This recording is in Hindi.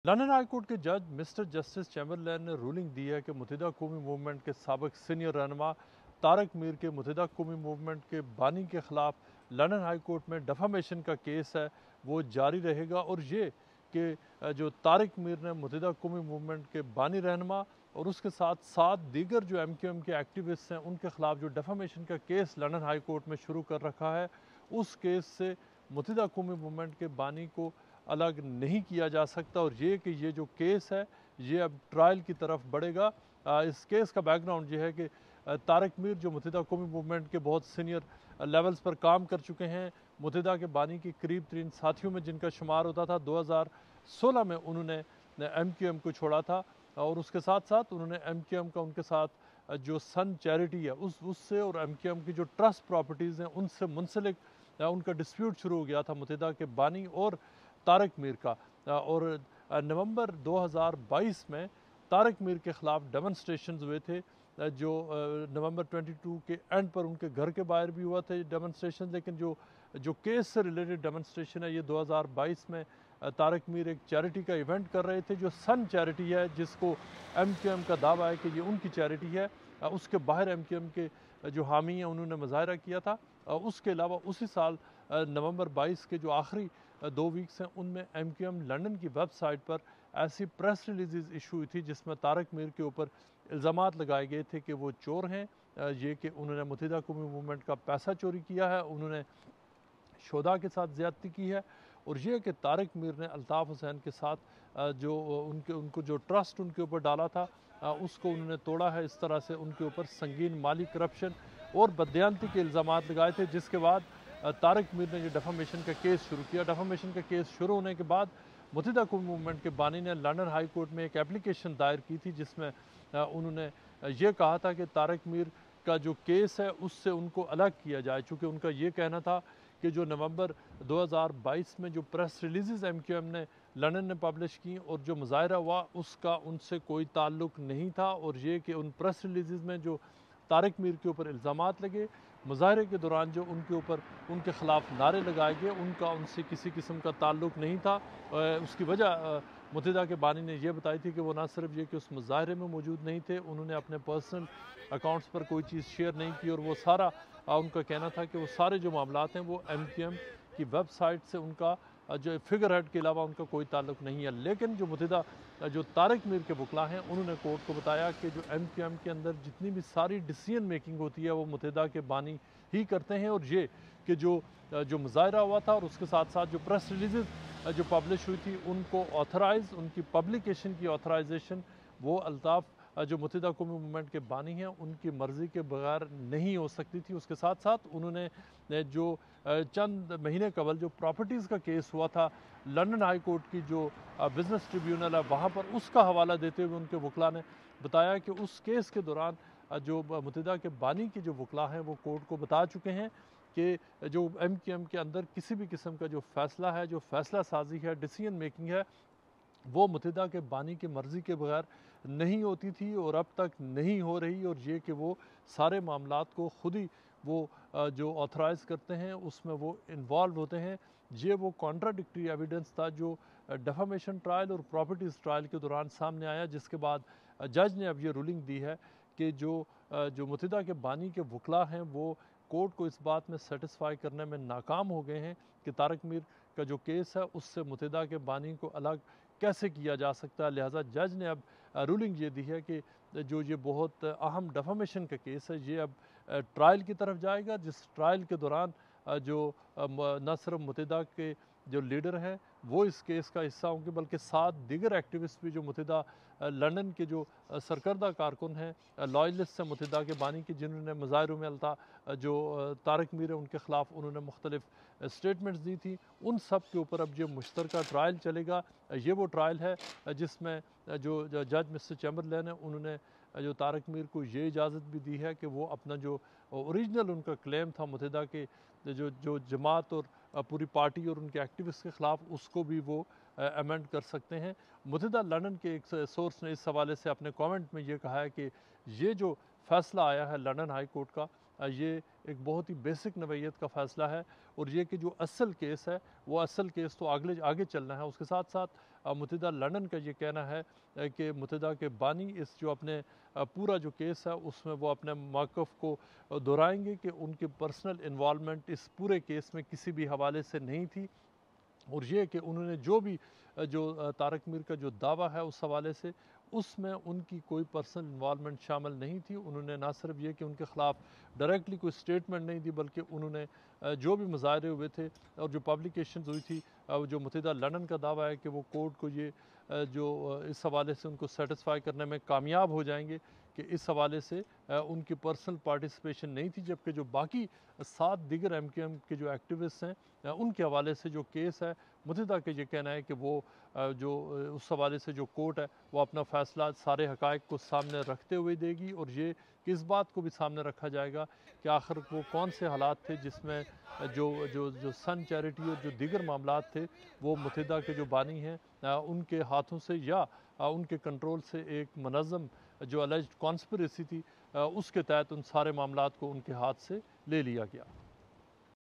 लंदन हाई कोर्ट के जज मिस्टर जस्टिस चैम्बरलैन ने रूलिंग दी है कि मुत्तहिदा कौमी मूवमेंट के साबिक सीनियर रहनुमा तारक मीर के मुत्तहिदा कौमी मूवमेंट के बानी के ख़िलाफ़ लंदन हाई कोर्ट में डिफामेशन का केस है वो जारी रहेगा। और ये कि जो तारक मीर ने मुत्तहिदा कौमी मूवमेंट के बानी रहनुमा और उसके साथ 7 दीगर जो MQM के एक्टिविस्ट हैं उनके ख़िलाफ़ जो डिफामेशन का केस लंदन हाई कोर्ट में शुरू कर रखा है, उस केस से मुत्तहिदा कौमी मूवमेंट के बानी को अलग नहीं किया जा सकता। और ये कि ये जो केस है ये अब ट्रायल की तरफ बढ़ेगा। इस केस का बैकग्राउंड ये है कि तारक मीर जो मुत्तहिदा कौमी मूवमेंट के बहुत सीनियर लेवल्स पर काम कर चुके हैं, मुत्तहिदा के बानी के करीब तरीन साथियों में जिनका शुमार होता था। 2016 में उन्होंने MQM को छोड़ा था और उसके साथ साथ उन्होंने MQM का उनके साथ जो सन चैरिटी है उससे और MQM की जो ट्रस्ट प्रॉपर्टीज़ हैं उनसे मुंसलिक उनका डिस्प्यूट शुरू हो गया था मुत्तहिदा के बानी और तारक मीर का। और नवंबर 2022 में तारक मीर के ख़िलाफ़ डेमोन्स्ट्रेशंस हुए थे, जो नवंबर 22 के एंड पर उनके घर के बाहर भी हुआ थे डेमोन्स्ट्रेशन। लेकिन जो केस से रिलेटेड डेमोन्स्ट्रेशन है ये 2022 में तारक मीर एक चैरिटी का इवेंट कर रहे थे जो सन चैरिटी है, जिसको MQM का दावा है कि ये उनकी चैरिटी है। उसके बाहर MQM के जो हामी हैं उन्होंने मुजाहरा किया था। उसके अलावा उसी साल नवंबर 22 के जो आखिरी 2 वीक्स हैं उनमें MQM लंदन की वेबसाइट पर ऐसी प्रेस रिलीज़ इशू हुई थी जिसमें तारक मीर के ऊपर इल्ज़ामात लगाए गए थे कि वो चोर हैं, ये कि उन्होंने मुत्तहिदा कौमी मूवमेंट का पैसा चोरी किया है, उन्होंने शोधा के साथ ज़्यादती की है। और ये कि तारक मीर ने अल्ताफ़ हुसैन के साथ जो उनको जो ट्रस्ट उनके ऊपर डाला था उसको उन्होंने तोड़ा है। इस तरह से उनके ऊपर संगीन माली करप्शन और बदयांती के इल्ज़ामात लगाए थे, जिसके बाद तारक मीर ने ये डिफामेशन का केस शुरू किया। डिफामेशन का केस शुरू होने के बाद मुत्तहिदा कौमी मूवमेंट के बानी ने लंदन हाई कोर्ट में एक एप्लीकेशन दायर की थी जिसमें उन्होंने ये कहा था कि तारक मीर का जो केस है उससे उनको अलग किया जाए, चूँकि उनका ये कहना था कि जो नवंबर 2022 में जो प्रेस रिलीज़ MQM ने लंदन ने पब्लिश की और जो मुजाहरा हुआ उसका उनसे कोई ताल्लुक़ नहीं था। और ये कि उन प्रेस रिलीज़ में जो तारक मीर के ऊपर इल्ज़ामात लगे, मुजाहरे के दौरान जो उनके ऊपर उनके ख़िलाफ़ नारे लगाए गए, उनका उनसे किसी किस्म का ताल्लुक़ नहीं था। उसकी वजह मुत्तहिदा के बानी ने यह बताई थी कि वो ना सिर्फ ये कि उस मुजाहरे में मौजूद नहीं थे, उन्होंने अपने पर्सनल अकाउंट्स पर कोई चीज़ शेयर नहीं की और वो सारा उनका कहना था कि वो सारे जो मामलात हैं वो MQM की वेबसाइट से उनका जो फिगर हेड के अलावा उनका कोई ताल्लुक़ नहीं है। लेकिन जो मुत्तहिदा जो तारक मीर के वकला हैं उन्होंने कोर्ट को बताया कि जो MQM के अंदर जितनी भी सारी डिसीजन मेकिंग होती है वो मुत्तहिदा के बानी ही करते हैं। और ये कि जो मुजाहरा हुआ था और उसके साथ साथ जो प्रेस रिलीज़ जो पब्लिश हुई थी उनको ऑथराइज़ उनकी पब्लिकेशन की ऑथराइजेशन वो अल्ताफ़ जो मुत्तहिदा कौमी मूवमेंट के बानी हैं उनकी मर्ज़ी के बगैर नहीं हो सकती थी। उसके साथ साथ उन्होंने जो चंद महीने कबल जो प्रॉपर्टीज़ का केस हुआ था लंदन हाई कोर्ट की जो बिज़नेस ट्रिब्यूनल है वहाँ पर, उसका हवाला देते हुए उनके वकला ने बताया कि उस केस के दौरान जो मुत्तहिदा के बानी के जो वकला हैं वो कोर्ट को बता चुके हैं कि जो MQM के अंदर किसी भी किस्म का जो फ़ैसला है, जो फ़ैसला साजी है, डिसीजन मेकिंग है, वो मुत्तहिदा के बानी की मर्ज़ी के बगैर नहीं होती थी और अब तक नहीं हो रही। और ये कि वो सारे मामलात को खुद ही वो जो ऑथराइज़ करते हैं उसमें वो इन्वॉल्व होते हैं। ये वो कॉन्ट्राडिक्टरी एविडेंस था जो डिफामेशन ट्रायल और प्रॉपर्टीज़ ट्रायल के दौरान सामने आया, जिसके बाद जज ने अब ये रूलिंग दी है कि जो मुत्तहिदा के बानी के वकला हैं वो कोर्ट को इस बात में सेटिस्फाई करने में नाकाम हो गए हैं कि तारक मीर का जो केस है उससे मुत्तहिदा के बानी को अलग कैसे किया जा सकता है। लिहाजा जज ने अब रूलिंग ये दी है कि जो ये बहुत अहम डिफामेशन का केस है ये अब ट्रायल की तरफ जाएगा, जिस ट्रायल के दौरान न सिर्फ मुत्तहिदा के जो लीडर हैं वो इस केस का हिस्सा होंगे, बल्कि 7 दीगर एक्टिविस्ट भी जो मुत्तहिदा लंदन के जो सरकर्दा कारकुन हैं लॉयलिस्ट हैं मुत्तहिदा के बानी की, जिन्होंने मुजाहरों में जो तारक मीर है उनके ख़िलाफ़ उन्होंने मुख्तलिफ स्टेटमेंट्स दी थी, उन सब के ऊपर अब ये मुश्तरका ट्रायल चलेगा। ये वो ट्रायल है जिसमें जो जज मिस्टर चैम्बरलैन है उन्होंने जो तारक मीर को ये इजाज़त भी दी है कि वो अपना जो ओरिजिनल उनका क्लेम था मुत्तहिदा के जो जो जमात और पूरी पार्टी और उनके एक्टिविस्ट के ख़िलाफ़, उसको भी वो अमेंड कर सकते हैं। मुत्तहिदा लंदन के एक सोर्स ने इस हवाले से अपने कमेंट में ये कहा है कि ये जो फ़ैसला आया है लंदन हाई कोर्ट का, ये एक बहुत ही बेसिक नवैयत का फ़ैसला है। और ये कि जो असल केस है वो असल केस तो आगे आगे चलना है। उसके साथ साथ मुत्तहिदा लंदन का ये कहना है कि मुत्तहिदा के बानी इस जो अपने पूरा जो केस है उसमें वो अपने मौक़िफ़ को दोहराएंगे कि उनकी पर्सनल इन्वॉल्वमेंट इस पूरे केस में किसी भी हवाले से नहीं थी, और ये कि उन्होंने जो भी तारक मीर का जो दावा है उस हवाले से उसमें उनकी कोई पर्सनल इन्वॉल्वमेंट शामिल नहीं थी। उन्होंने ना सिर्फ ये कि उनके ख़िलाफ़ डायरेक्टली कोई स्टेटमेंट नहीं दी, बल्कि उन्होंने जो भी मुज़ाहरे हुए थे और जो पब्लिकेशंस हुई थी, जो मुत्तहिदा लंदन का दावा है कि वो कोर्ट को ये इस हवाले से उनको सेटिस्फाई करने में कामयाब हो जाएंगे कि इस हवाले से उनकी पर्सनल पार्टिसिपेशन नहीं थी, जबकि जो बाकी 7 दीगर MKM के जो एक्टिविस्ट हैं उनके हवाले से जो केस है मुत्तहिदा का ये कहना है कि वो उस हवाले से जो कोर्ट है वो अपना फ़ैसला सारे हक़ाइक़ को सामने रखते हुए देगी, और ये इस बात को भी सामने रखा जाएगा कि आखिर वो कौन से हालात थे जिसमें जो सन चैरिटी और जो दीगर मामलात थे वो मुत्तहिदा के जो बानी हैं उनके हाथों से या उनके कंट्रोल से एक मुनज़्ज़म जो अलेज्ड कॉन्स्पिरेसी थी उसके तहत उन सारे मामलात को उनके हाथ से ले लिया गया।